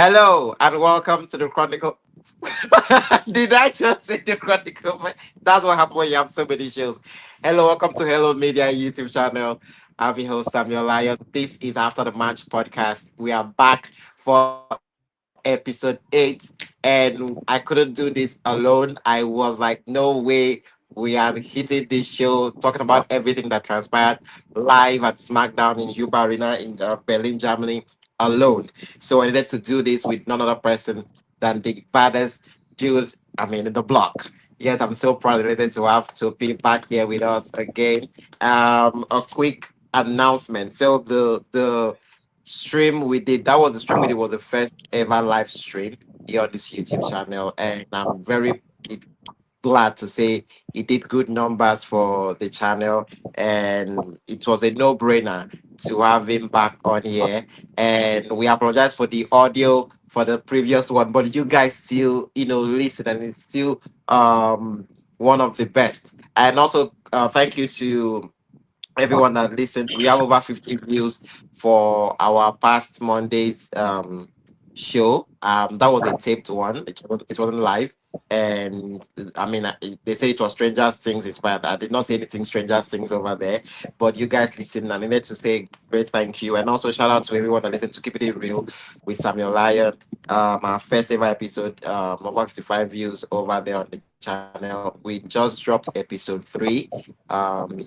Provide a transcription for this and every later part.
Hello and welcome to the Chronicle. Did I just say the Chronicle? That's what happens when you have so many shows. Hello, welcome to Hello Media YouTube channel. I'm your host Samuel Lyon. This is After the Match podcast. We are back for episode 8, and I couldn't do this alone. I was like, no way. We are hitting this show, talking about everything that transpired live at SmackDown in Juba Arena in Berlin, Germany, alone. So I needed to do this with none other person than the baddest dude, in the block. Yes, I'm so proud and elated to have to be back here with us again. A quick announcement. So the stream we did, that was the stream we did, was the first ever live stream here on this YouTube channel, and I'm very glad to say it did good numbers for the channel, and it was a no-brainer to have him back on here. And we apologize for the audio for the previous one, but you guys still listen, and it's still one of the best. And also thank you to everyone that listened. We have over 50 views for our past Monday's show. That was a taped one. It wasn't live. And they say it was Stranger Things inspired. I did not say anything Stranger Things over there, but you guys listened, and I need to say great thank you. And also shout out to everyone that listened to Keep It Real with Samuel Lyon. Our first ever episode, over 55 views over there on the channel. We just dropped episode 3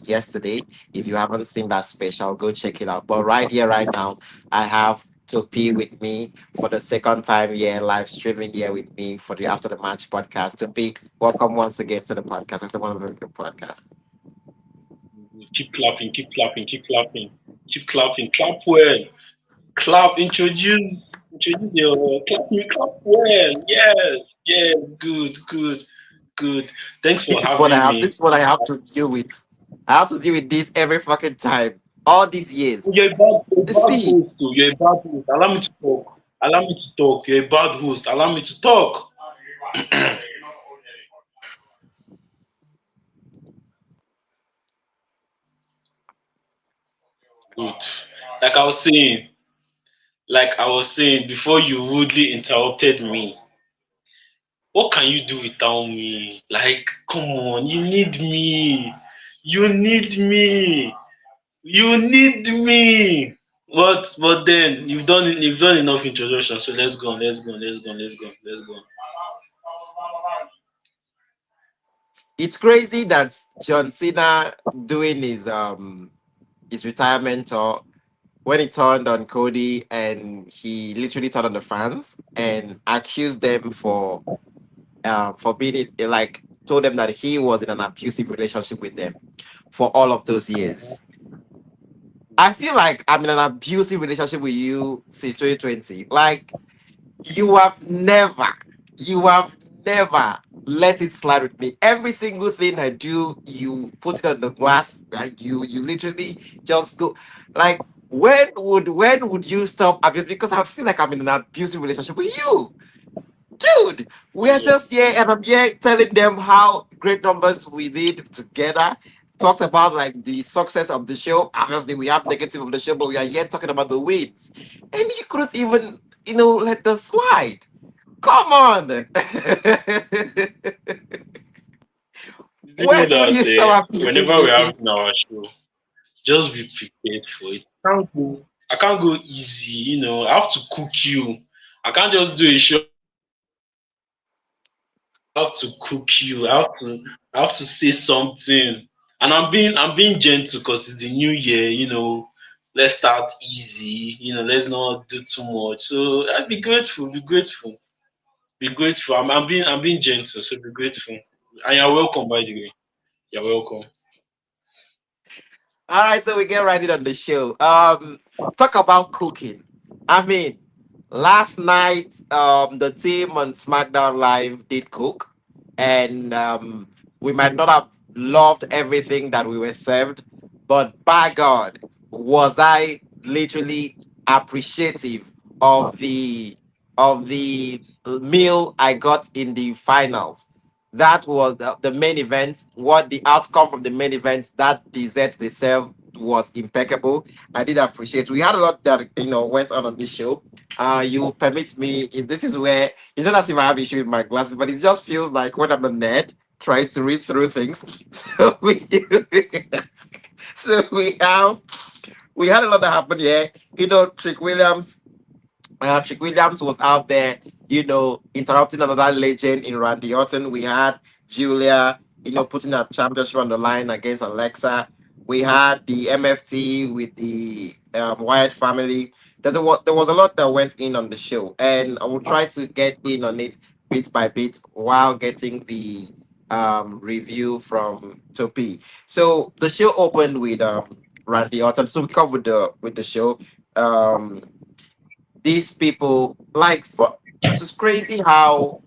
yesterday. If you haven't seen that special, go check it out. But right here, right now, I have Topi with me for the second time here, live streaming here with me for the After the Match podcast. Topi, welcome once again to the podcast. It's the one of the podcast. Keep clapping, keep clapping, keep clapping, keep clapping, clap well, clap, introduce your clap me, clap well. Yes, yes, good, good, good. Thanks for This is what I having have. This me. is what I have to deal with. I have to deal with this every fucking time. All these years. You're a bad See, host too. You're a bad host. Allow me to talk. Allow me to talk. You're a bad host. Allow me to talk. Good. Like I was saying, before you rudely interrupted me, what can you do without me? Like, come on, you need me. You need me. You need me. But then you've done enough introduction. So let's go on. Let's go on. Let's go on. Let's go on. Let's go on. it's crazy that John Cena doing his retirement tour when he turned on Cody, and he literally turned on the fans and accused them for being like, told them that he was in an abusive relationship with them for all of those years. I feel like I'm in an abusive relationship with you since 2020. Like, you have never, you have never let it slide with me. Every single thing I do, you put it on the glass. Like, you literally just go. Like, when would you stop abuse? Because I feel like I'm in an abusive relationship with you, dude. We are just here, and I'm here telling them how great numbers we did together. Talked about like the success of the show. Obviously, we have negative of the show, but we are here talking about the wins, and you couldn't even let them slide. Come on. Did you know When would that you stop abusing whenever we're me? having our show, just be prepared for it. I can't go easy. I have to cook you. I can't just do a show. I have to cook you. I have to say something. And I'm being gentle because it's the new year. Let's start easy. Let's not do too much. So I'd be grateful, be grateful, be grateful. I'm being gentle, so be grateful. And you're welcome, by the way. You're welcome. All right, so we get right in on the show. Talk about cooking. I mean, last night, the team on SmackDown Live did cook, and we might not have loved everything that we were served, but by God, was I literally appreciative of the meal I got in the finals. That was the main event. What the outcome from the main event, that dessert they serve. was impeccable. I did appreciate. We had a lot that went on this show. You permit me, if this is where it's not as if I have issue with my glasses, but it just feels like when I'm a nerd trying to read through things. So so we had a lot that happened here. Trick Williams. Trick Williams was out there, interrupting another legend in Randy Orton. We had Julia, putting a championship on the line against Alexa. We had the MFT with the Wyatt family. There was a lot that went in on the show, and I will try to get in on it bit by bit while getting the review from Topi. So the show opened with Randy Orton. So we covered the show. Um, these people like for it's crazy how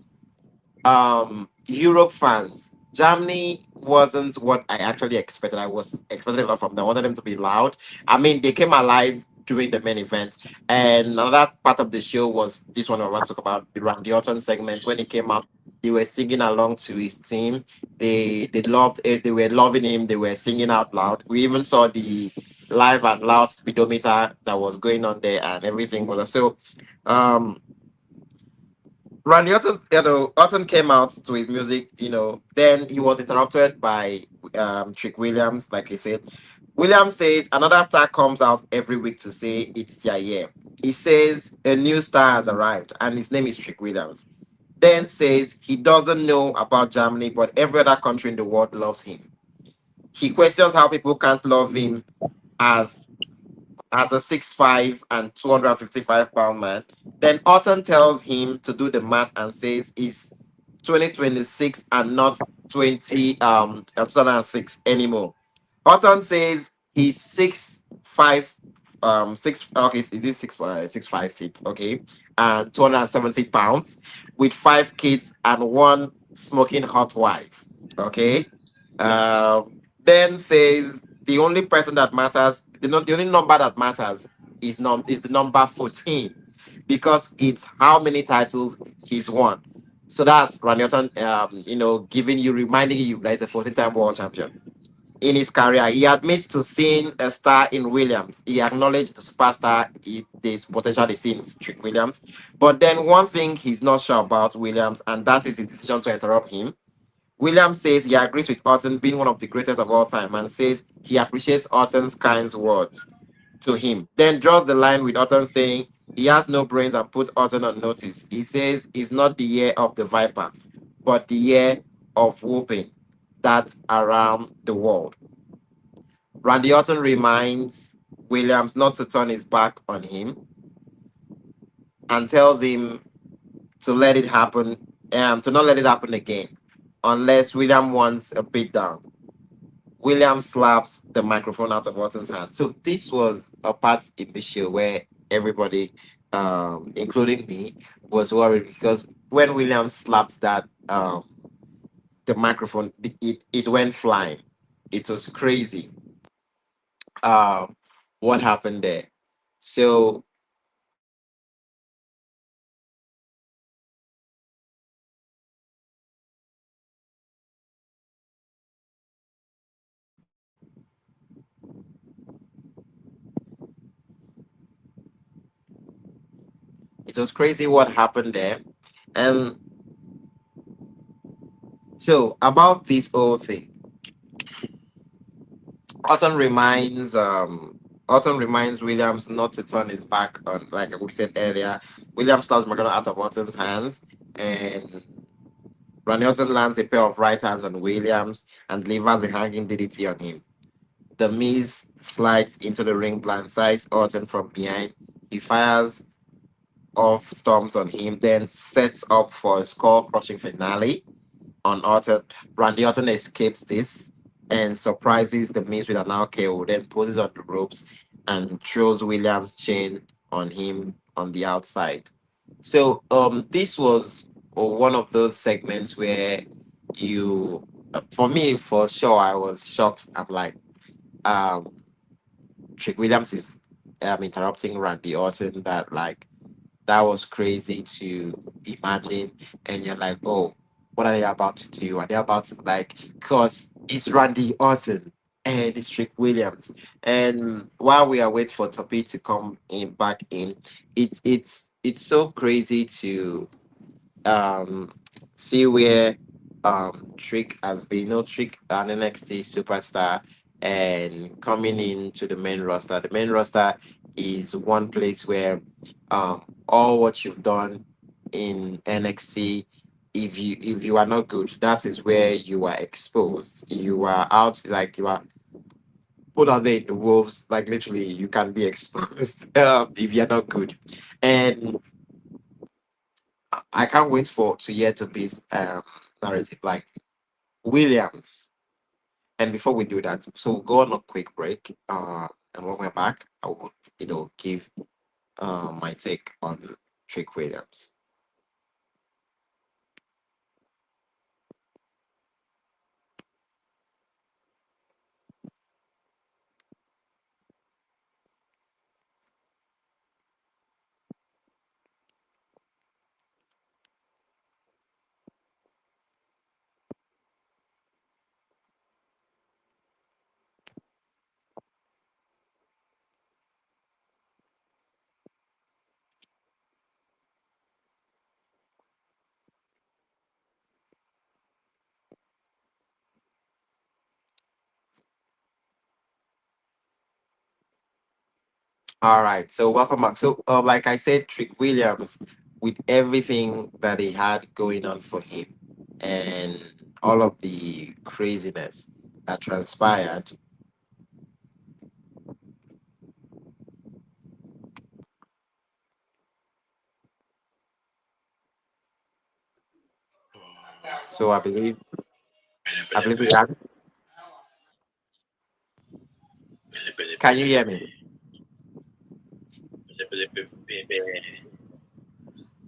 Europe fans. Germany wasn't what I actually expected. I was expecting a lot from them. I wanted them to be loud. I mean, they came alive during the main event. And another part of the show was this one I want to talk about the Randy Orton segment. When he came out, they were singing along to his team. They loved it. They were loving him. They were singing out loud. We even saw the live and loud speedometer that was going on there, and everything was so. Um, Randy Orton, Orton came out to his music, then he was interrupted by Trick Williams, like he said. Williams says another star comes out every week to say it's their year. He says a new star has arrived, and his name is Trick Williams. Then says he doesn't know about Germany, but every other country in the world loves him. He questions how people can't love him as a 6'5" and 255 pound man. Then Orton tells him to do the math and says it's 2026 and not 2006 anymore. Orton says he's 6'5", 6 okay, is this 6'5" okay, and 270 pounds with 5 kids and one smoking hot wife. Okay. Then says the only person that matters, the only number that matters is the number 14 because it's how many titles he's won. So that's Randy Orton, giving you, reminding you that he's a 14-time world champion. In his career, he admits to seeing a star in Williams. He acknowledged the superstar, there's potential he sees in Trick Williams. But then one thing he's not sure about Williams, and that is his decision to interrupt him. Williams says he agrees with Orton being one of the greatest of all time and says he appreciates Orton's kind words to him. Then draws the line with Orton saying he has no brains and put Orton on notice. He says it's not the year of the Viper, but the year of whooping that around the world. Randy Orton reminds Williams not to turn his back on him and tells him to let it happen, to not let it happen again, unless William wants a beatdown. William slaps the microphone out of Orton's hand. So this was a part in the show where everybody, including me, was worried because when William slapped that the microphone, it went flying. It was crazy. What happened there? So it was crazy what happened there. And so about this whole thing, Orton reminds Orton reminds Williams not to turn his back on, like we said earlier. Williams starts McGregor out of Orton's hands, and Randy Orton lands a pair of right hands on Williams and delivers a hanging DDT on him. The Miz slides into the ring, blindsides Orton from behind. He fires off storms on him, then sets up for a skull crushing finale on Orton. Randy Orton escapes this and surprises the Miz with an RKO, then poses on the ropes and throws Williams' chain on him on the outside. So this was one of those segments where for me, for sure, I was shocked. I'm like, um, Trick Williams is interrupting Randy Orton. That was crazy to imagine. And you're like, oh, what are they about to do? Are they about to, like, because it's Randy Orton and it's Trick Williams. And while we are waiting for Topi to come in back in, it's so crazy to um see where Trick has been. No, Trick, an NXT superstar, and coming into the main roster. The main roster is one place where all what you've done in NXT, if you are not good, that is where you are exposed. You are out, like you are put out there in the wolves, like literally you can be exposed if you're not good. And I can't wait for to hear to be narrative like Williams. And before we do that, so we'll go on a quick break. And when we're back, I will, give my take on Trick Williams. All right, so welcome back. So, like I said, Trick Williams, with everything that he had going on for him, and all of the craziness that transpired. So I believe we have. Can you hear me?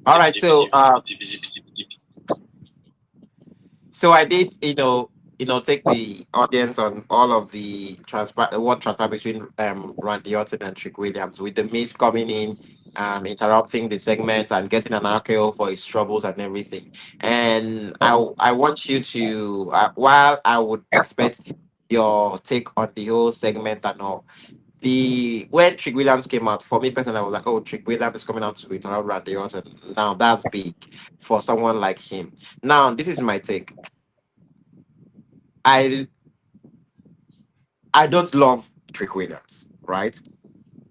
All right, so I did, take the audience on all of the what transpired between Randy Orton and Trick Williams, with the Miz coming in, interrupting the segment and getting an RKO for his troubles and everything. And I want you to, while I would expect your take on the whole segment and all, the when Trick Williams came out, for me personally, I was like, oh, Trick Williams is coming out to interrupt Randy Orton. Now that's big for someone like him. Now this is my take. I I don't love Trick Williams, right?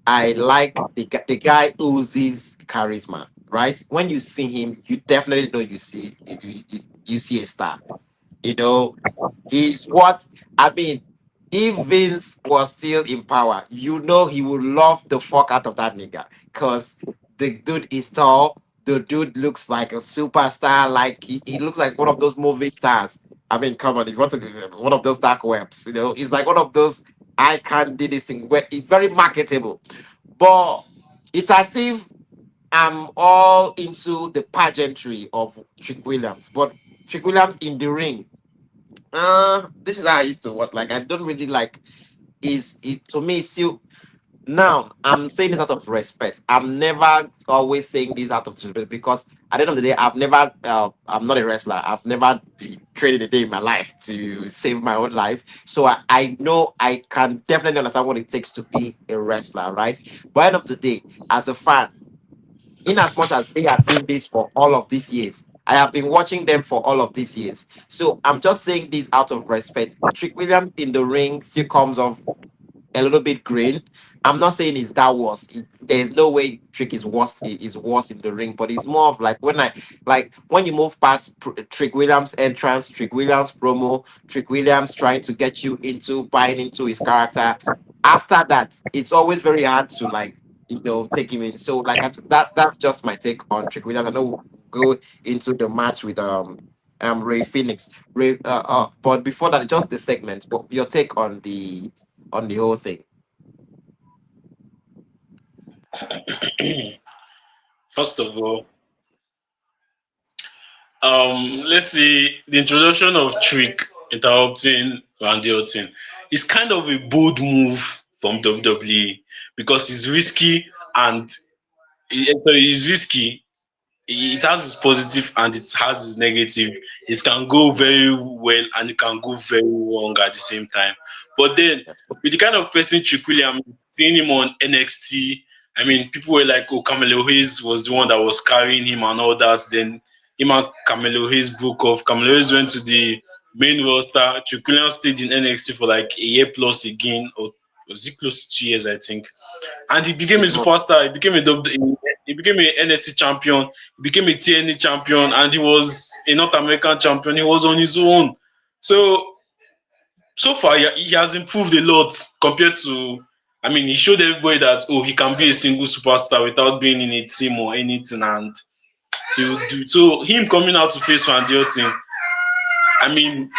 I like the guy oozes charisma, right? When you see him, you definitely know you see a star. You know, he's what I mean. If Vince was still in power, you know he would love the fuck out of that nigga. Cause the dude is tall. The dude looks like a superstar. Like he looks like one of those movie stars. I mean, come on, if you want to one of those dark webs, he's like one of those I can do this thing where it's very marketable. But it's as if I'm all into the pageantry of Trick Williams. But Trick Williams in the ring, this is how I used to work. Like I don't really like is it to me it's still now I'm saying this out of respect. I'm never always saying this out of disrespect because at the end of the day, I'm not a wrestler. I've never been traded a day in my life to save my own life. So I know I can definitely understand what it takes to be a wrestler, right? But at the end of the day, as a fan, in as much as they have been this for all of these years, I have been watching them for all of these years. So I'm just saying this out of respect. Trick Williams in the ring still comes off a little bit green. I'm not saying it's that worse. There's no way Trick is worse in the ring, but it's more of like when you move past Trick Williams entrance, Trick Williams promo, Trick Williams trying to get you into buying into his character. After that, it's always very hard to take him in. So that's just my take on Trick Williams. I know we'll go into the match with Ray Phoenix. But before that, just the segment. But your take on the whole thing. First of all, let's see the introduction of Trick interrupting Randy Orton is kind of a bold move from WWE because it's risky and it's risky. It has its positive and it has its negative. It can go very well and it can go very wrong at the same time. But then Yes. with the kind of person Trick Williams, seeing him on NXT, I mean, people were like, "Oh, Carmelo Hayes was the one that was carrying him and all that." Then him and Carmelo Hayes broke off. Carmelo Hayes went to the main roster. Trick Williams stayed in NXT for like a year plus again, or was it close to 2 years, I think. And he became a It's more. superstar. He became an NXT champion. He became a TNA champion, and he was a North American champion. He was on his own. So far, he has improved a lot compared to. I mean, he showed everybody that he can be a single superstar without being in a team or anything, and he will do. So him coming out to face Randy Orton, I mean,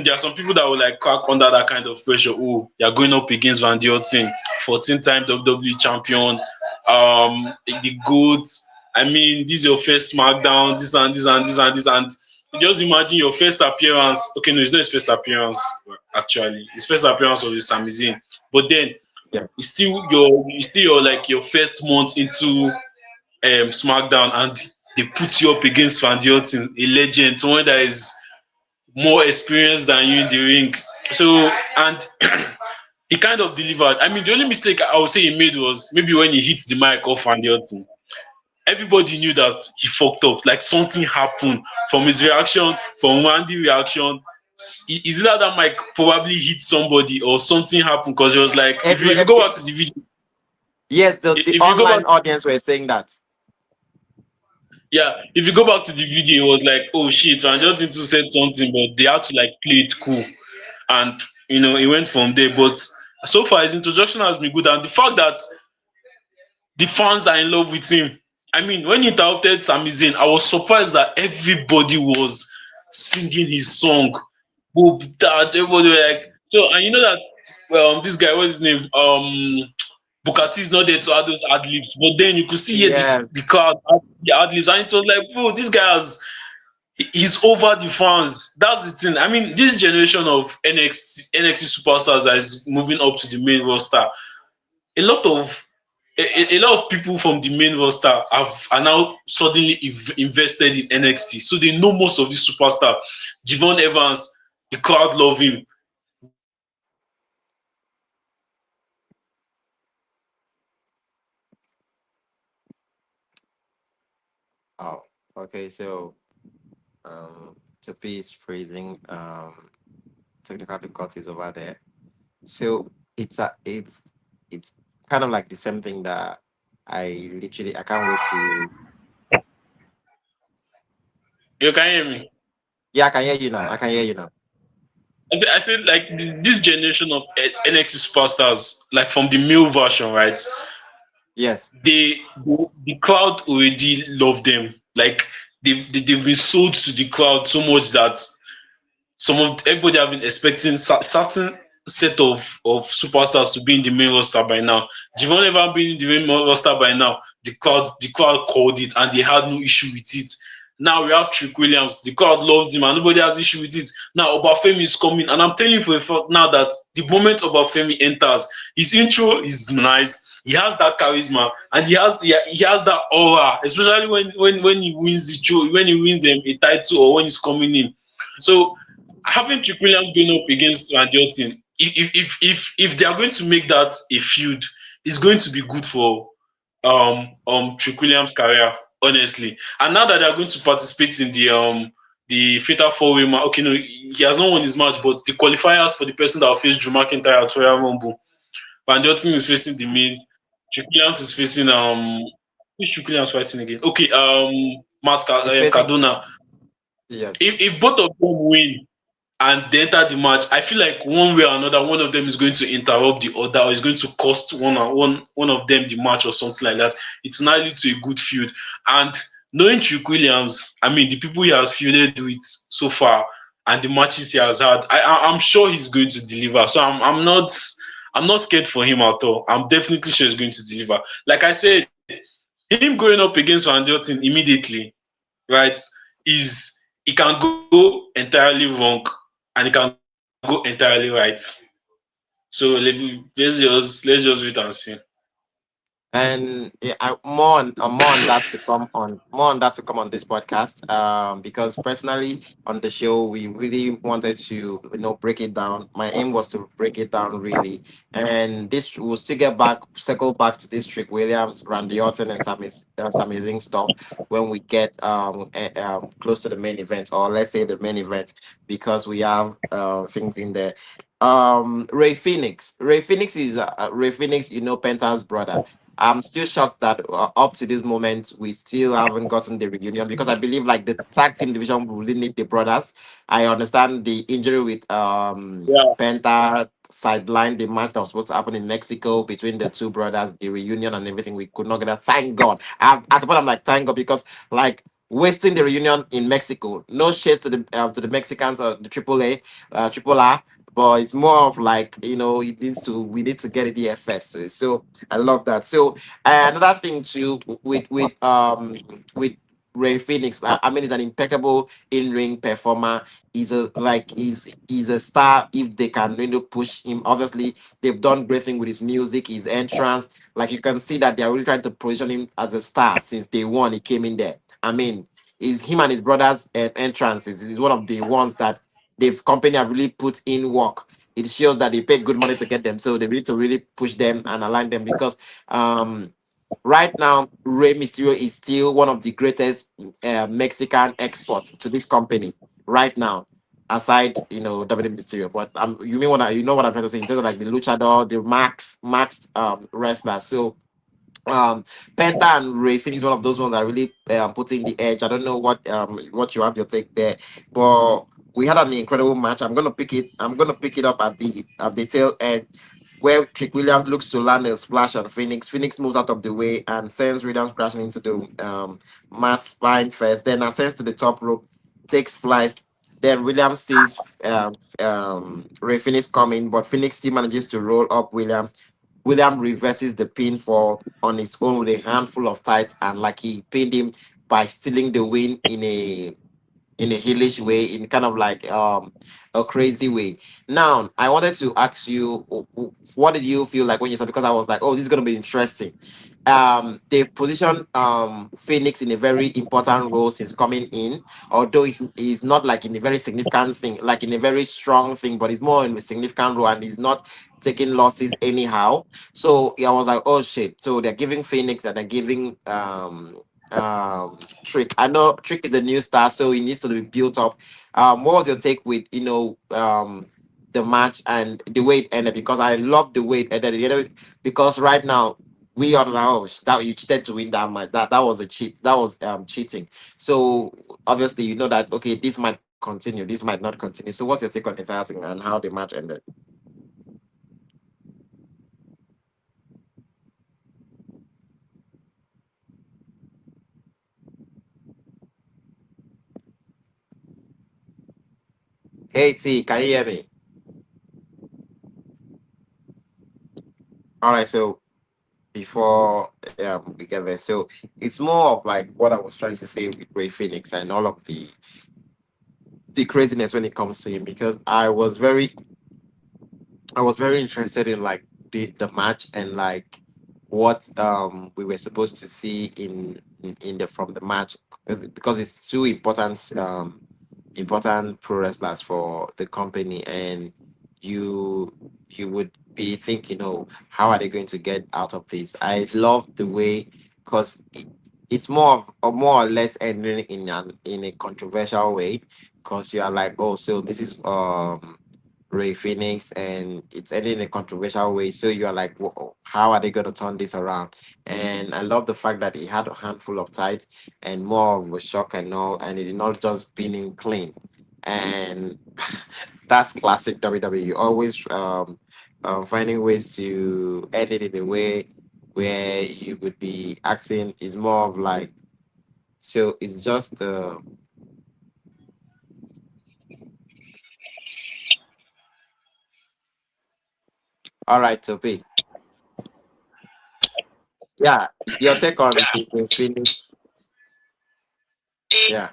there are some people that will like crack under that kind of pressure. Oh, you're going up against Randy Orton, 14-time WWE champion, the GOAT. I mean, this is your first SmackDown, this and this and this and this, and you just imagine your first appearance. Okay, no, it's not his first appearance actually. His first appearance was with Sami Zayn, but then Yeah. it's still your like your first month into SmackDown, and they put you up against Randy Orton, a legend, someone that is more experienced than you in the ring. So, and he kind of delivered. I mean, the only mistake I would say he made was maybe when he hit the mic off Randy Orton. Everybody knew that he fucked up. Like something happened from his reaction, from Randy's reaction. Is it that mic probably hit somebody or something happened? Because it was like, if you go back to the video, Yes, the if you go back online audience were saying that. Yeah, if you go back to the video, it was like, oh shit, Van Johnson too said something, but they had to like play it cool, and it went from there. But so far, his introduction has been good, and the fact that the fans are in love with him. I mean, when he interrupted Sami Zayn, I was surprised that everybody was singing his song. Boop, that everybody were like, so, and you know that, well, this guy, what's his name? Booker T is not there to add those ad libs, but then you could still hear Yeah. the crowd the ad libs, and it was like, bro, this guy he's over the fans. That's the thing. I mean, this generation of NXT superstars that is moving up to the main roster, a lot of a lot of people from the main roster are now suddenly invested in NXT, so they know most of these superstars. Javon Evans, the crowd love him. Oh, okay. So, to is freezing. Technical difficulties over there. So it's kind of like the same thing that I can't wait to. You can hear me. Yeah, I can hear you now. I can hear you now. I said like this generation of NXT superstars, like from the male version, right? Yes. The crowd already love them. Like they've been sold to the crowd so much that everybody have been expecting certain set of superstars to be in the main roster by now. Javon ever been in the main roster by now. The crowd called it and they had no issue with it. Now we have Trick Williams. The crowd loves him and nobody has issue with it. Now Obafemi is coming, and I'm telling you for a fact now that the moment Obafemi enters, his intro is nice. He has that charisma and he has that aura, especially when he wins the show, when he wins a title or when he's coming in. So having Trick Williams going up against Randy Orton, if they are going to make that a feud, it's going to be good for Trick Williams' career, honestly. And now that they are going to participate in the Fatal 4-Way match, okay, no, he has not won his match, but the qualifiers for the person that will face Drew McIntyre at Royal Rumble. Randy Orton is facing The Miz. Trick Williams is facing who's Trick Williams fighting again? Okay, Matt It's facing. Cardona. Yes. If both of them win and they enter the match, I feel like one way or another, one of them is going to interrupt the other, or is going to cost one of them the match or something like that. It's not lead to a good feud. And knowing Trick Williams, I mean, the people he has feuded with so far and the matches he has had, I'm sure he's going to deliver. So I'm not scared for him at all. I'm definitely sure he's going to deliver. Like I said, him going up against Randy Orton immediately, right, is he can go entirely wrong and he can go entirely right. So let's just wait and see. And yeah, more on that to come on more on that to come on this podcast. Because personally on the show we really wanted to break it down. My aim was to break it down really, and this will still circle back to this Trick Williams, Randy Orton, and some amazing stuff when we get close to the main event, or let's say the main event, because we have things in there. Ray Phoenix is Ray Phoenix, Penta's brother. I'm still shocked that up to this moment we still haven't gotten the reunion, because I believe like the tag team division will really need the brothers. I understand the injury with Yeah, Penta sidelined the match that was supposed to happen in Mexico between the two brothers, the reunion and everything. We could not get that. Thank God. I suppose I'm like thank God, because like wasting the reunion in Mexico. No shade to the Mexicans or the Triple R, but it's more of like it needs to we need to get it here first. So I love that. So another thing too with Ray Phoenix, I mean, he's an impeccable in-ring performer. He's a star if they can push him. Obviously, they've done great thing with his music, his entrance. Like you can see that they're really trying to position him as a star since day one he came in there. I mean, is him and his brothers' entrances is one of the ones that they've company have really put in work. It shows that they paid good money to get them, so they need to really push them and align them, because um right now Rey Mysterio is still one of the greatest Mexican exports to this company right now, aside WWE Mysterio. But you mean what you know what I'm trying to say in terms of like the luchador, the max wrestler. So um Penta and Ray Finn is one of those ones that really putting the edge. I don't know what you have your take there, but we had an incredible match. I'm gonna pick it up at the tail end, where Trick Williams looks to land a splash on Phoenix. Phoenix moves out of the way and sends Williams crashing into the mat spine first, then ascends to the top rope, takes flight. Then Williams sees Ray Phoenix coming, but Phoenix still manages to roll up Williams. William reverses the pinfall on his own with a handful of tights, and like he pinned him by stealing the win in a hellish way, in kind of like a crazy way. Now, I wanted to ask you, what did you feel like when you saw? Because I was like, oh, this is gonna be interesting. They've positioned Phoenix in a very important role since coming in, although he's not like in a very significant thing, like in a very strong thing, but he's more in a significant role, and he's not taking losses anyhow. So yeah, I was like, oh shit. So they're giving Phoenix and they're giving Trick. I know Trick is the new star, so he needs to be built up. What was your take with the match and the way it ended? Because I love the way it ended. Because right now we are like, oh, that you cheated to win that match. That was a cheat. That was cheating. So obviously you know that okay, this might continue, this might not continue. So what's your take on the entire thing and how the match ended? Hey T, can you hear me? All right, so before we get there. So it's more of like what I was trying to say with Ray Phoenix and all of the craziness when it comes to him, because I was very interested in like the match and like what we were supposed to see in the from the match, because it's two important pro wrestlers for the company, and you you would be thinking, oh, how are they going to get out of this? I love the way, because it's more of or more or less ending in a controversial way, because you are like, oh, so this is Ray Phoenix, and it's ending in a controversial way. So you are like, whoa, how are they going to turn this around? And I love the fact that he had a handful of tights and more of a shock and all, and it did not just being clean. And that's classic WWE. Always finding ways to end it in a way where you would be acting is more of like, so it's just all right, Topi. Yeah, your take on Phoenix. Yeah.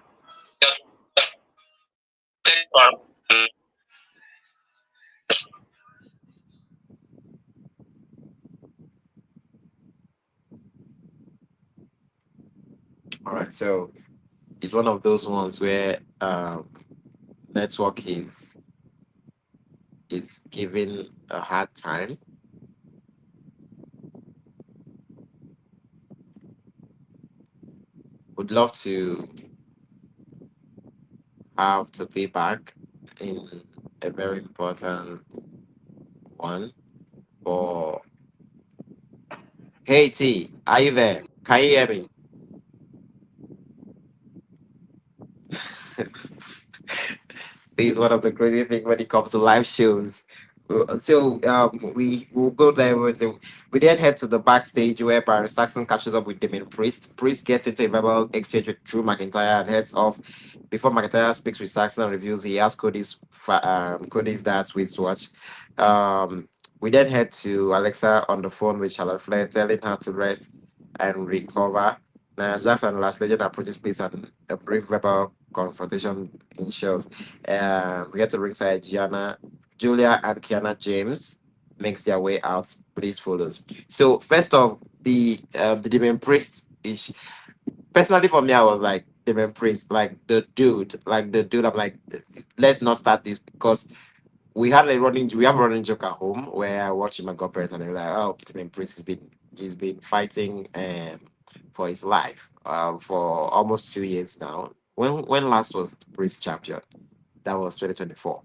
All right. So it's one of those ones where network is giving a hard time. Would love to have to be back in a very important one. For hey T, are you there? Can you hear me? This is one of the crazy things when it comes to live shows. So we will go there with we then head to the backstage where Baron Saxon catches up with Damien Priest. Priest gets into a verbal exchange with Drew McIntyre and heads off. Before McIntyre speaks with Saxon and reveals he has Cody's dad's wristwatch. We then head to Alexa on the phone with Charlotte Flair, telling her to rest and recover. Now Jackson and Last Legend approaches Priest and a brief verbal confrontation ensues. We get to ringside. Julia, and Kiana James makes their way out. Please follows. So first off, the Demon Priest is personally for me. I was like Demon Priest, like the dude, I'm like, let's not start this because we have a running joke at home where I watch my godparents and they're like, oh, Demon Priest he's been fighting for his life for almost 2 years now. When last was the Priest champion? That was 2024.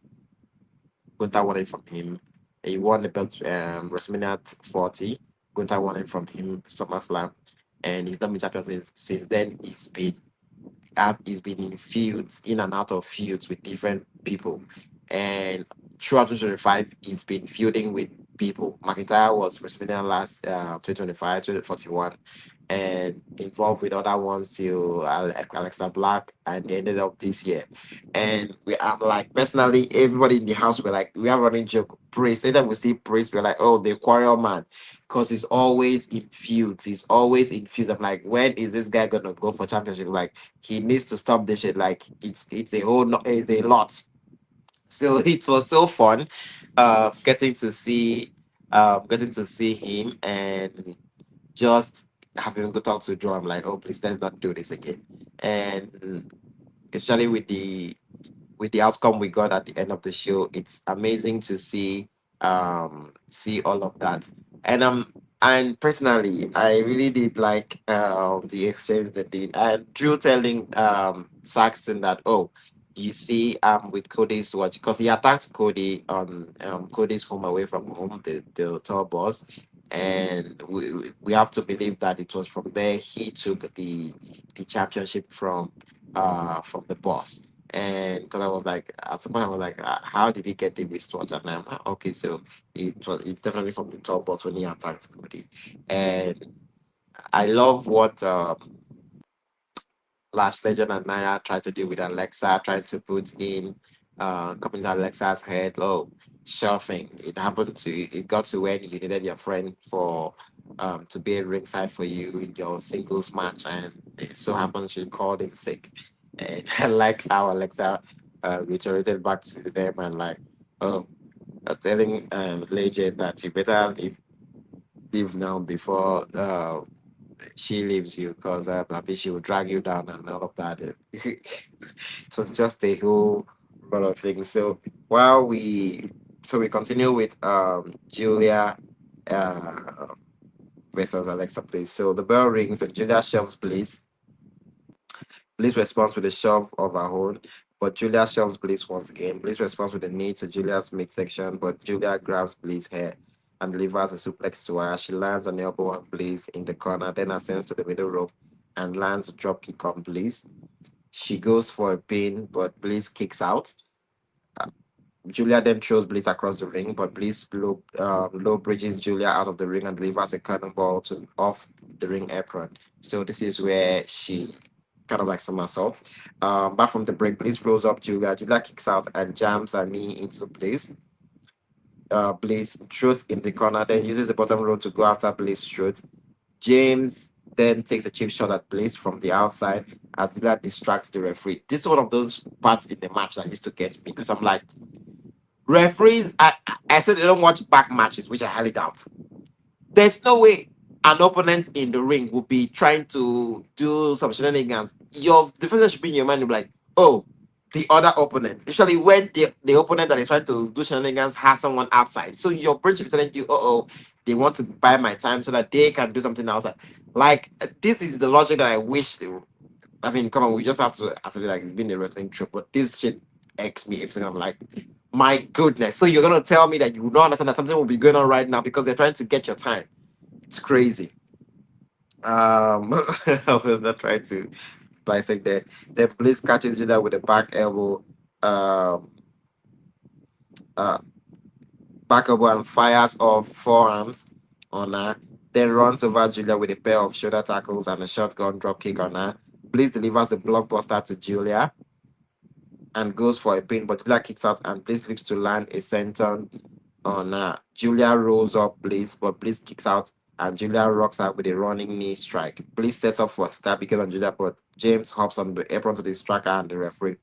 Gunther won it from him. He won the belt WrestleMania 40. Gunther won it from him SummerSlam, and he's not been champion since then. He's been in feuds, in and out of feuds with different people, and throughout 2025, he's been feuding with people. McIntyre was WrestleMania last 2025, 2041, and involved with other ones till Alexa Black, and they ended up this year. And I'm like, personally, everybody in the house were like, we are running joke. Priest, anytime we see Priest, we're like, oh, the quarrel man, because he's always in feuds. He's always in feuds. I'm like, when is this guy gonna go for championship? Like, he needs to stop this shit. Like, it's a whole, it's a lot. So it was so fun, getting to see him and just having a good talk to Joe. I'm like, oh, please, let's not do this again. And especially with the outcome we got at the end of the show, it's amazing to see all of that. And personally, I really did like the exchange that did. And Drew telling Saxon that, oh, you see, with Cody's watch, because he attacked Cody on Cody's home away from home, the tour bus. And we have to believe that it was from there he took the championship from the boss. And because I was like, at some point, I was like, how did he get the wristwatch? And I'm like, okay, so it definitely from the top boss when he attacked Cody. And I love what Lash Legend and Naya tried to do with Alexa, trying to put in coming to Alexa's head, oh, shelving. It got to when you needed your friend for to be at ringside for you in your singles match, and it so happens she called in sick. And I like how Alexa reiterated back to them and like, oh, telling Legend that you better leave now before she leaves you because maybe she will drag you down and all of that. It was just a whole lot of things. So we continue with Julia uh, versus Alexa, please. So the bell rings and Julia shoves Bliss. Bliss responds with a shove of her own, but Julia shoves Bliss once again. Bliss responds with a knee to Julia's midsection, but Julia grabs Bliss' hair and delivers a suplex to her. She lands an elbow on Bliss in the corner, then ascends to the middle rope and lands a drop kick on Bliss. She goes for a pin, but Bliss kicks out. Uh, Julia then throws Bliss across the ring, but Bliss low bridges Julia out of the ring and delivers a cannonball to off the ring apron. So this is where she kind of like somersault. Back from the break, Bliss rolls up Julia. Julia kicks out and jams her knee into Bliss. Bliss shoots in the corner, then uses the bottom row to go after Bliss shoots. James then takes a cheap shot at Bliss from the outside as Julia distracts the referee. This is one of those parts in the match that used to get me because I'm like, referees, I said they don't watch back matches, which I highly doubt. There's no way. an opponent in the ring will be trying to do some shenanigans, your the first thing should be in your mind will be like, oh, the other opponent. Especially when the opponent that is trying to do shenanigans has someone outside. So your brain should be telling you, oh, they want to buy my time so that they can do something outside. Like this is the logic that I wish. I mean, come on, we just have to accept it like it's been a wrestling trope, but this shit X me every single. I'm like, my goodness. So you're gonna tell me that you don't understand that something will be going on right now because they're trying to get your time. It's crazy. I was not trying to dissect that. Then Bliss catches Judah with a back elbow, um, uh, back elbow and fires off forearms on her. Then runs over Julia with a pair of shoulder tackles and a shotgun dropkick on her. Bliss delivers a blockbuster to Julia and goes for a pin, but Julia kicks out and Bliss looks to land a senton on her. Julia rolls up Bliss, but Bliss kicks out and Julia rocks her with a running knee strike. Bliss sets up for stab because on Julia, but James hops on the apron to distract her and the referee.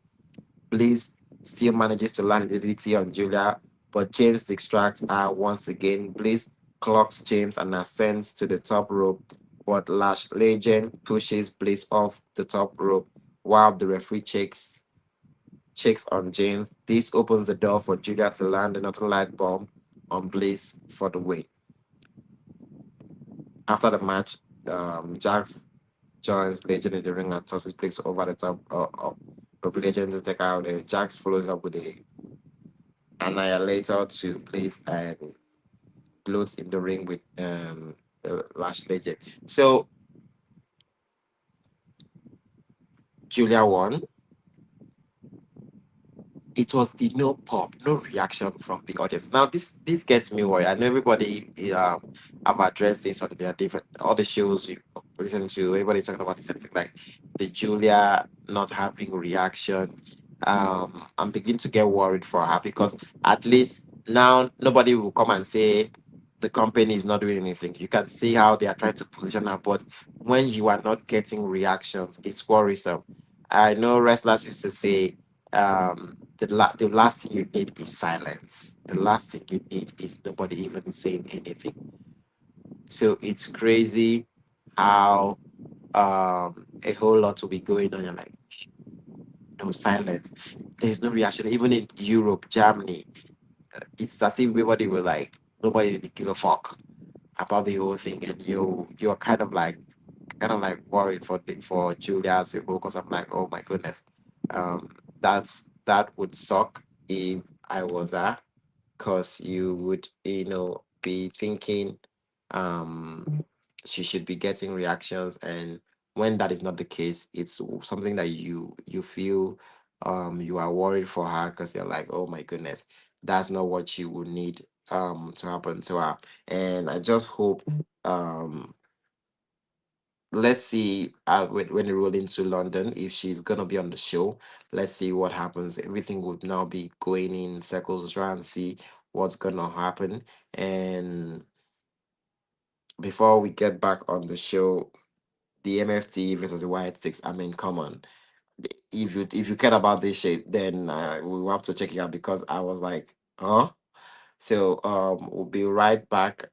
Bliss still manages to land a DDT on Julia, but James distracts her once again. Bliss clocks James and ascends to the top rope, but Lash Legend pushes Bliss off the top rope while the referee checks on James. This opens the door for Julia to land a Northern Light bomb on Bliss for the win. After the match, Jax joins Legend in the ring and tosses Bliss over the top of Legend to take out. Jax follows up with a Annihilator to Bliss and gloats in the ring with Lash Legend. So Julia won. It was the no pop, no reaction from the audience. Now this gets me worried. I know everybody have addressed this on their different all the shows you listen to. Everybody's talking about the same thing, like the Julia not having reaction. I'm beginning to get worried for her because at least now nobody will come and say the company is not doing anything. You can see how they are trying to position her, but when you are not getting reactions, it's worrisome. I know wrestlers used to say the last thing you need is silence. The last thing you need is nobody even saying anything. So it's crazy how a whole lot will be going on. You're like, no silence. There's no reaction. Even in Europe, Germany, it's as if everybody was like, nobody give a fuck about the whole thing, and you're kind of like worried for Julia as a whole because I'm like, oh my goodness, that would suck if I was her, because you would be thinking she should be getting reactions, and when that is not the case, it's something that you feel you are worried for her because you're like, oh my goodness, that's not what you would need to happen to her. And I just hope um let's see when we roll into London if she's gonna be on the show. Let's see what happens. Everything would now be going in circles to try and see what's gonna happen. And before we get back on the show, the MFT versus the White Six. I mean, come on. If you care about this shit, then we will have to check it out because I was like, huh? So we'll be right back.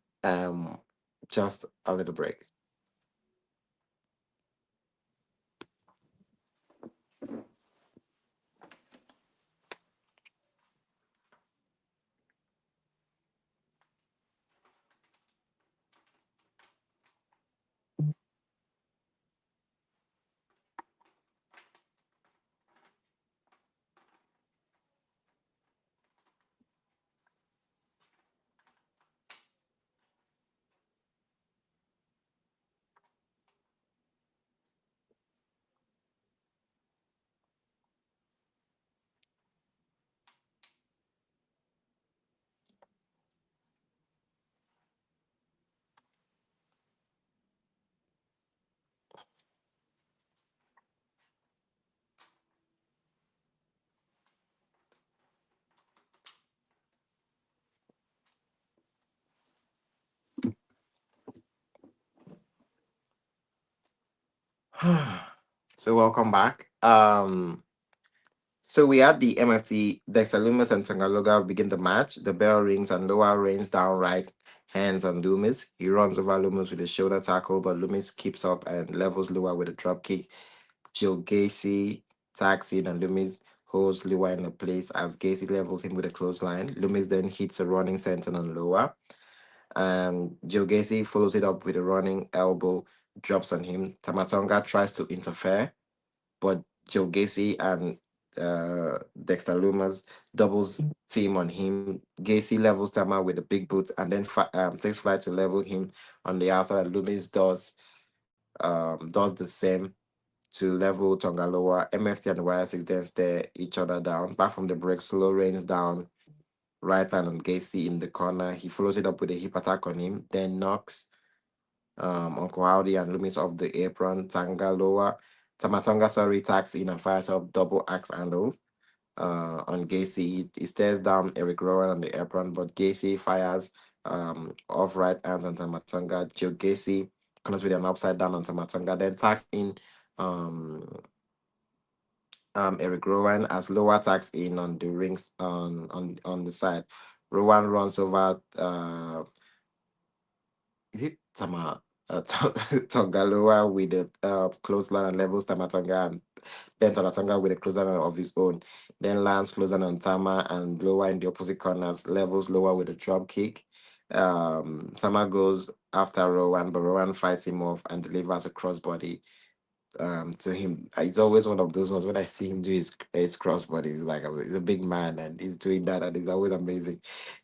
Just a little break. So welcome back. So we had the MFT, Dexter Lumis and Tangaloga begin the match. The bell rings and Noah rains down right hands on Loomis. He runs over Loomis with a shoulder tackle, but Loomis keeps up and levels Lua with a drop kick. Joe Gacy tags in and Loomis holds Lua in a place as Gacy levels him with a clothesline. Loomis then hits a running senton on Lua. Joe Gacy follows it up with a running elbow, drops on him. Tamatonga tries to interfere, but Joe Gacy and Dexter Lumis doubles team on him. Gacy levels Tama with a big boot and then takes flight to level him on the outside. Loomis does the same to level Tongaloa. MFT and the YS6 then stare each other down. Back from the break, Slow rains down right hand on Gacy in the corner. He follows it up with a hip attack on him, then knocks Uncle Howdy and Loomis off the apron. Tamatonga, sorry, tacks in and fires up double axe handles on Gacy. He stares down Eric Rowan on the apron, but Gacy fires off right hands on Tamatonga. Joe Gacy comes with an upside down on Tamatonga, then tacks in um, Eric Rowan as Lower tacks in on the rings on the side. Rowan runs over is it Tongaloa with the clothesline and levels Tamatonga and then Tamatonga with a clothesline of his own. Then lands clothesline on Tama and Lower in the opposite corners, levels Lower with a drop kick. Tama goes after Rowan, but Rowan fights him off and delivers a crossbody to him. It's always one of those ones when I see him do his crossbody. He's like he's a big man and he's doing that and it's always amazing.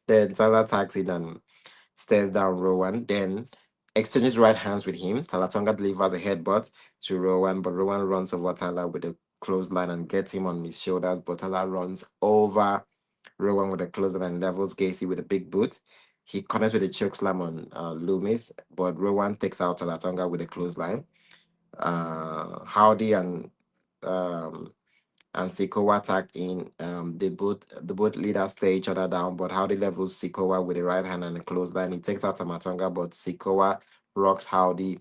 Then Tyler tags in and stares down Rowan, then exchanges right hands with him. Talatonga delivers a headbutt to Rowan, but Rowan runs over Tyler with a clothesline and gets him on his shoulders. But Tyler runs over Rowan with a clothesline and levels Gacy with a big boot. He connects with a choke slam on Loomis, but Rowan takes out Talatonga with a clothesline. Howdy um, and Sikoa attack in. The both leaders stay each other down, but Howdy levels Sikoa with a right hand and a clothesline. He takes out Tamatonga, but Sikoa rocks Howdy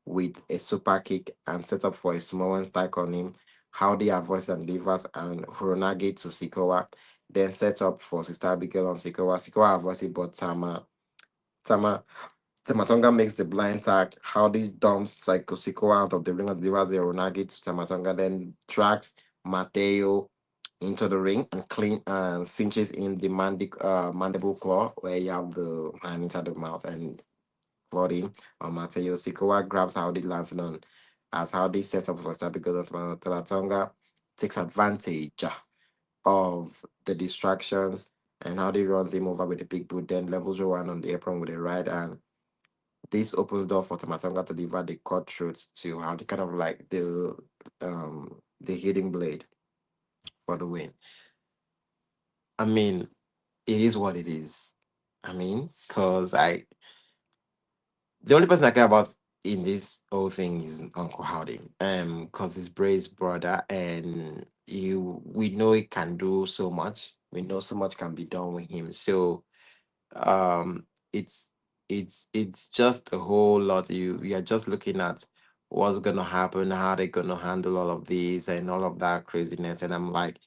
with a super kick and sets up for a Samoan strike on him. Howdy avoids and delivers and Huronage to Sikoa, then sets up for Sister Abigail on Sikoa. Sikoa avoids it, but Tama Tamatonga makes the blind tag. Howdy dumps Psycho Sikoa out of the ring and delivers a Ronagi to Tamatonga, then tracks Mateo into the ring and clean and cinches in the mandible claw where you have the hand inside the mouth and clawed in on Mateo. Sikoa grabs Howdy, lands it on as Howdy sets up for stab because of Tamatonga takes advantage of the distraction and Howdy runs him over with a big boot, then levels Rowan on the apron with a right hand. This opens door for Tamatonga to deliver the cutthroat to how they kind of like the hidden blade for the win. I mean, it is what it is. I mean, cause the only person I care about in this whole thing is Uncle Howdy. Cause he's Bray's brother and we know he can do so much. We know so much can be done with him. So um it's it's just a whole lot. You're just looking at what's gonna happen, how they're gonna handle all of this and all of that craziness, and I'm like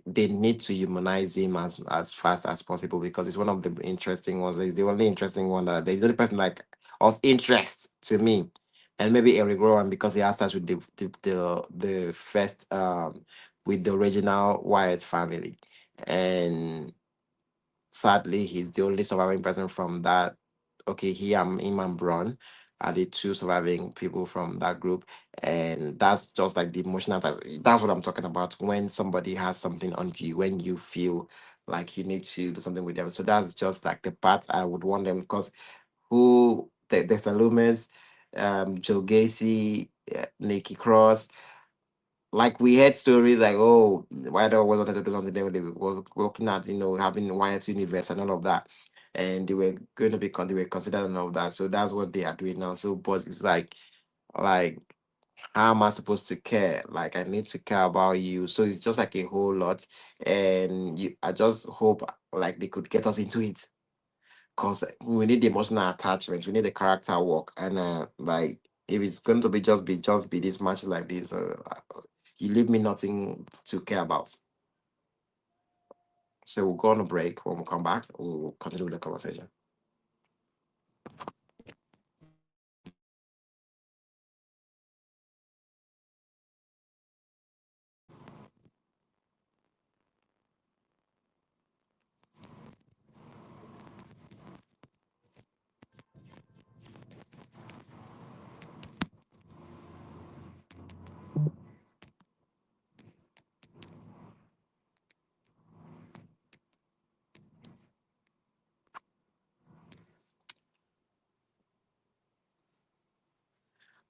they need to humanize him as fast as possible because it's one of the interesting ones. It's the only interesting one that the only person like of interest to me, and maybe Eric Rowan because he has touch with the first with the original Wyatt family, and sadly, he's the only surviving person from that. Okay, him and Braun are the two surviving people from that group, and that's just like the emotional. That's what I'm talking about. When somebody has something on you, when you feel like you need to do something with them. So that's just like the part I would want them because Dexter Loomis, Joe Gacy, Nikki Cross, like we heard stories like, oh, why do was wanted to do something they were looking at, having Wyatt universe and all of that. And they were going to they were considered and all of that. So that's what they are doing now. So but it's like how am I supposed to care? Like I need to care about you. So it's just like a whole lot. And I just hope like they could get us into it. Cause we need the emotional attachment, we need the character work, and like if it's going to be just be this match like this, you leave me nothing to care about. So we'll go on a break. When we come back, we'll continue with the conversation.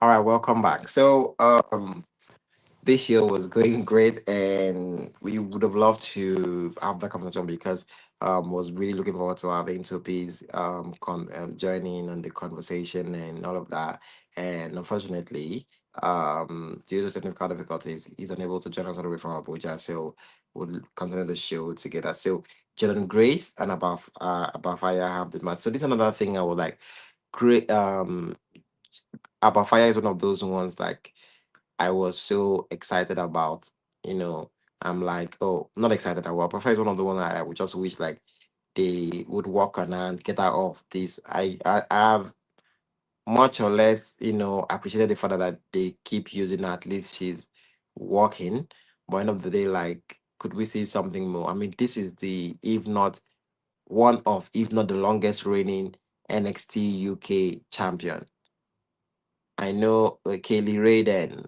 All right, welcome back. So, this year was going great, and we would have loved to have that conversation because was really looking forward to having Topi's joining on the conversation and all of that. And unfortunately, due to technical difficulties, he's unable to join us all the way from Abuja. So we'll continue the show together. So Jalen Grace and Abafaya have the match. So this is another thing I would like. Great. Abafaya is one of those ones like I was so excited about. You know, I'm like, oh, not excited about. Abafaya is one of the ones I would just wish like they would work on and get out of this. I have much or less, appreciated the fact that they keep using her. At least she's working. But end of the day, like, could we see something more? I mean, this is the if not one of, if not the longest reigning NXT UK champion. I know Kaylee Ray then.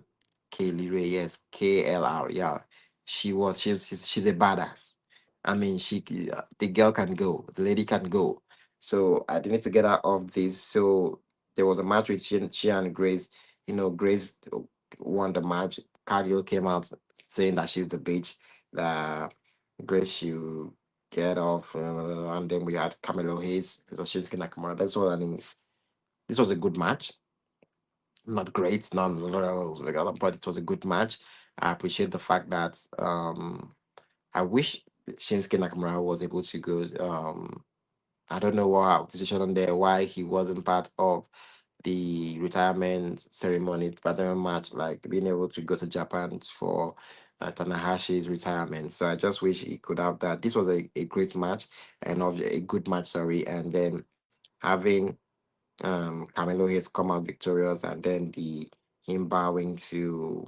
Kaylee Ray, yes, KLR, yeah. She's a badass. I mean, the girl can go, the lady can go. So I didn't need to get her off this. So there was a match with she and Grace. Grace won the match. Cargill came out saying that she's the bitch. That Grace should get off, and then we had Camelo Hayes because she's Nakamura. That's all. I mean, this was a good match, not great, not but it was a good match. I appreciate the fact that I wish Shinsuke Nakamura was able to go. I don't know what decision on there why he wasn't part of the retirement ceremony, retirement match, like being able to go to Japan for Tanahashi's retirement. So I just wish he could have that. This was a great match and of a good match, sorry, and then having Camelo has come out victorious, and then the him bowing to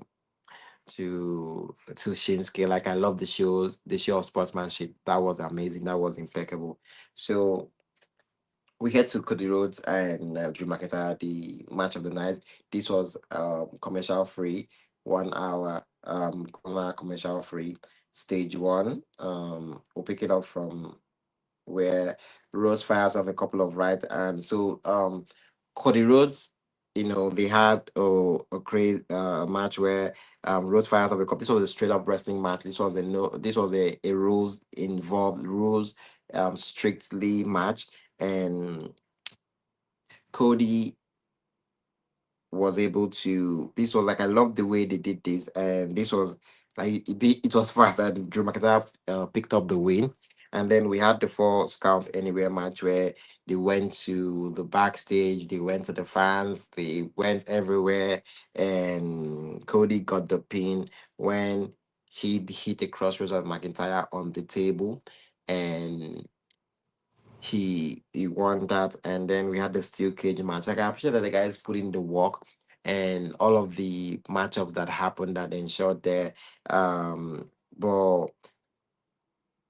Shinsuke. Like I love the show of sportsmanship. That was amazing. That was impeccable. So we head to Cody Rhodes and Drew McIntyre, the match of the night. This was commercial free, 1 hour commercial free. Stage one. We'll pick it up from where Rhodes fires off a couple of right, and so Cody Rhodes, they had a crazy match where Rhodes fires off a couple. This was a straight up wrestling match. This was a no. This was a rules involved rules strictly match, and Cody was able to. This was like I love the way they did this, and this was like it was fast, and Drew McIntyre picked up the win. And then we had the four count anywhere match where they went to the backstage, they went to the fans, they went everywhere, and Cody got the pin when he hit a crossroads of McIntyre on the table, and he won that. And then we had the steel cage match. Like I appreciate that the guys put in the work and all of the matchups that happened that ensured there. But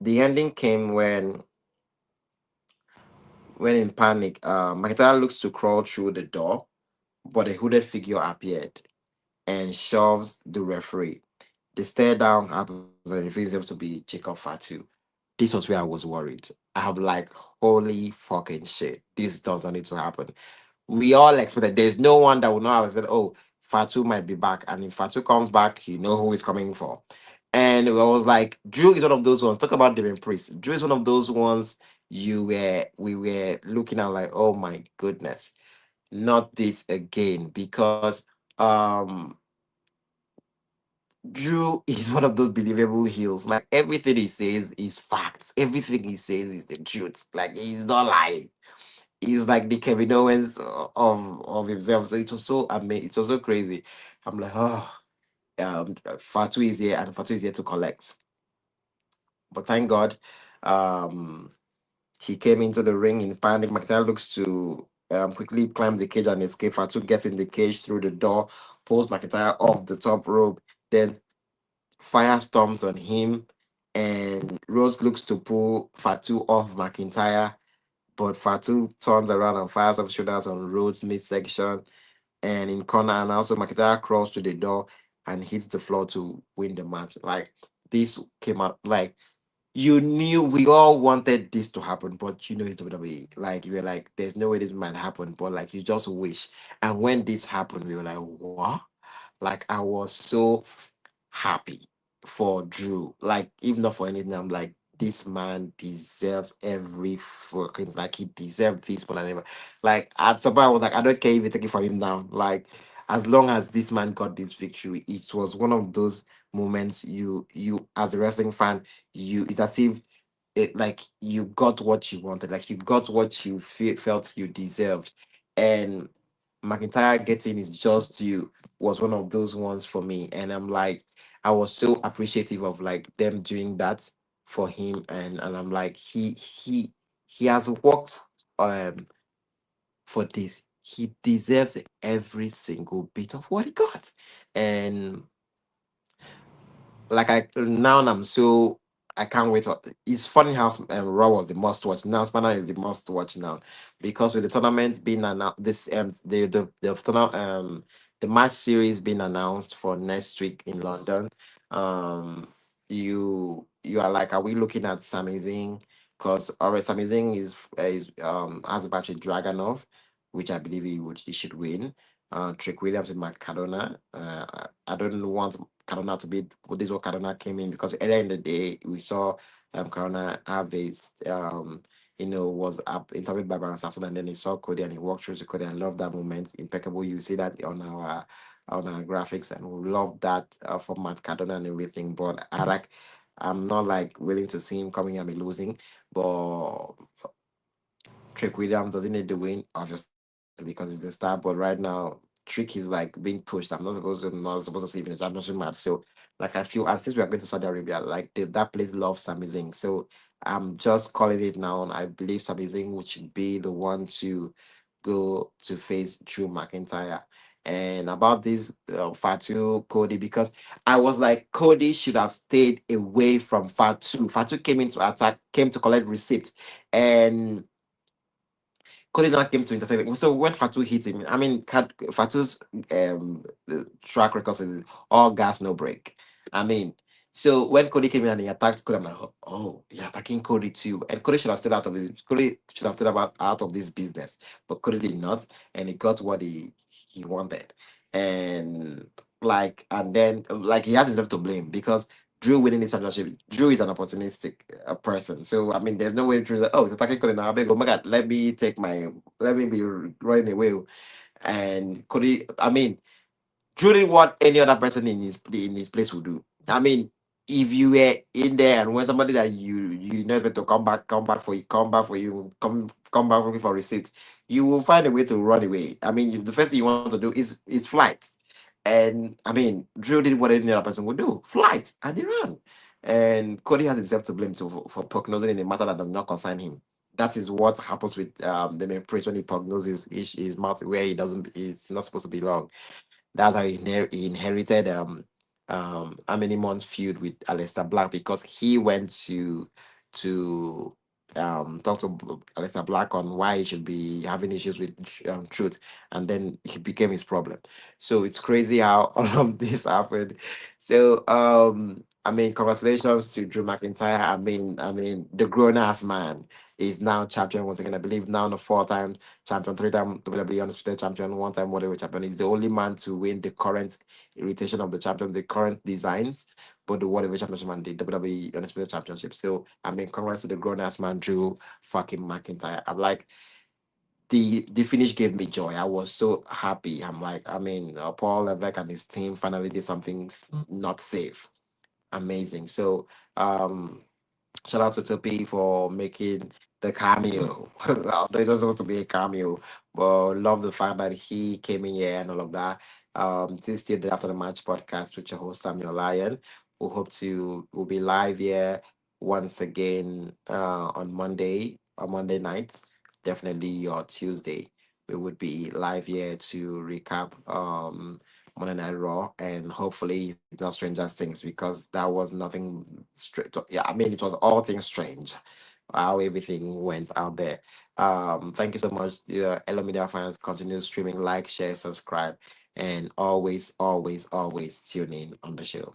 the ending came when in panic, McIntyre looks to crawl through the door, but a hooded figure appeared and shoves the referee. The stare down happens and reveals him to be Jacob Fatu. This was where I was worried. I'm like, holy fucking shit. This does not need to happen. We all expected. There's no one that would not have expected. Oh, Fatu might be back, and if Fatu comes back, you know who he's coming for. And I was like, Drew is one of those ones. Talk about Devin Priest. Drew is one of those ones we were looking at like, oh my goodness, not this again, because um Drew is one of those believable heels. Like everything he says is facts. Everything he says is the truth. Like he's not lying. He's like the Kevin Owens of himself. So it was so amazing. It was so crazy. I'm like, oh, Fatu is here, and Fatu is here to collect. But thank God, um, he came into the ring in panic. McIntyre looks to quickly climb the cage and escape. Fatu gets in the cage through the door, pulls McIntyre off the top rope, then firestorms on him. And Rose looks to pull Fatu off McIntyre, but Fatu turns around and fires off shoulders on Rhodes midsection and in corner, and also McIntyre crawls to the door and hits the floor to win the match. Like this came out like you knew we all wanted this to happen, but you know it's WWE. Like you were like, there's no way this might happen, but like you just wish. And when this happened, we were like, what? Like I was so happy for Drew. Like even not for anything, I'm like, this man deserves every fucking like he deserved this more than ever. Like at some point, I was like, I don't care if you take it from him now. Like as long as this man got this victory, it was one of those moments you as a wrestling fan, you it's as if it like you got what you wanted, like you got what you felt you deserved. And McIntyre getting his just due was one of those ones for me. And I'm like, I was so appreciative of like them doing that for him. And I'm like, he has worked um for this. He deserves every single bit of what he got. And like I now I'm so I can't wait. It's funny how Raw was the must watch. Now SmackDown is the must watch now because with the tournament being announced, this the match series being announced for next week in London. Um, you are like, are we looking at Sami Zayn? Because already Sami Zayn is has a match with Dragonov, which I believe he should win. Trick Williams with Matt Cardona. I don't want Cardona to be well, this is what Cardona came in because earlier in the day we saw Cardona have his was up interviewed by Baron Sasson and then he saw Cody and he walked through to Cody. I love that moment. Impeccable. You see that on our graphics and we love that for Matt Cardona and everything. But I'm not like willing to see him coming and be losing. But Trick Williams doesn't need the win, obviously, because he's the star. But right now, Trick is like being pushed. Not supposed to see him in the championship match. So, like, I feel, and since we are going to Saudi Arabia, like that place loves Sami Zayn. So, I'm just calling it now. And I believe Sami Zayn would be the one to go to face Drew McIntyre. And about this Fatu Cody, because I was like, Cody should have stayed away from Fatu. Fatu came into attack, came to collect receipt, and Cody now came to intercept. So when Fatu hit him, I mean, Fatu's track record is all gas, no break. I mean, so when Cody came in and he attacked Cody, I'm like, oh, you're attacking Cody too. And Cody should have stayed out of this. Cody should have stayed out of this business, but Cody did not, and he got what he wanted. And and then like he has himself to blame because Drew winning this championship, Drew is an opportunistic person. So I mean, there's no way Drew's like, oh, it's attacking Cody now. I beg, oh my god, let me be running away. And Cody, I mean, Drew did what any other person in his place would do. I mean, if you were in there and when somebody that you not expect to come back for you, come back looking for receipts, you will find a way to run away. I mean, if the first thing you want to do is flight. And I mean, Drew did what any other person would do, flight, and he ran. And Cody has himself to blame too for prognosing in a matter that does not concern him. That is what happens with the main priest when he prognoses his mouth where he doesn't, he's not supposed to belong. That's how he inherited how many months feud with Aleister Black because he went to talk to Aleister Black on why he should be having issues with truth, and then he became his problem. So it's crazy how all of this happened. So I mean, congratulations to Drew McIntyre. I mean, the grown ass man is now champion once again. I believe now the 4 times champion, 3 time WWE Undisputed Champion, 1 time World Champion. He's the only man to win the current iteration of the champion, the current designs, but the World Championship and the WWE Undisputed Championship. So, I mean, congrats to the grown ass man, Drew fucking McIntyre. I'm like, the finish gave me joy. I was so happy. I'm like, I mean, Paul Levesque and his team finally did something not safe. Amazing. So, shout out to Topi for making the cameo. Although it was supposed to be a cameo, but love the fact that he came in here and all of that. This is still the After the Match podcast with your host Samuel Lyon. We hope to we'll be live here once again on Monday nights, definitely or Tuesday. We would be live here to recap Monday Night Raw, and hopefully it's not Stranger Things because that was nothing straight. Yeah, I mean it was all things strange how everything went out there. Thank you so much, Hello Media fans. Continue streaming, like, share, subscribe, and always, always, always tune in on the show.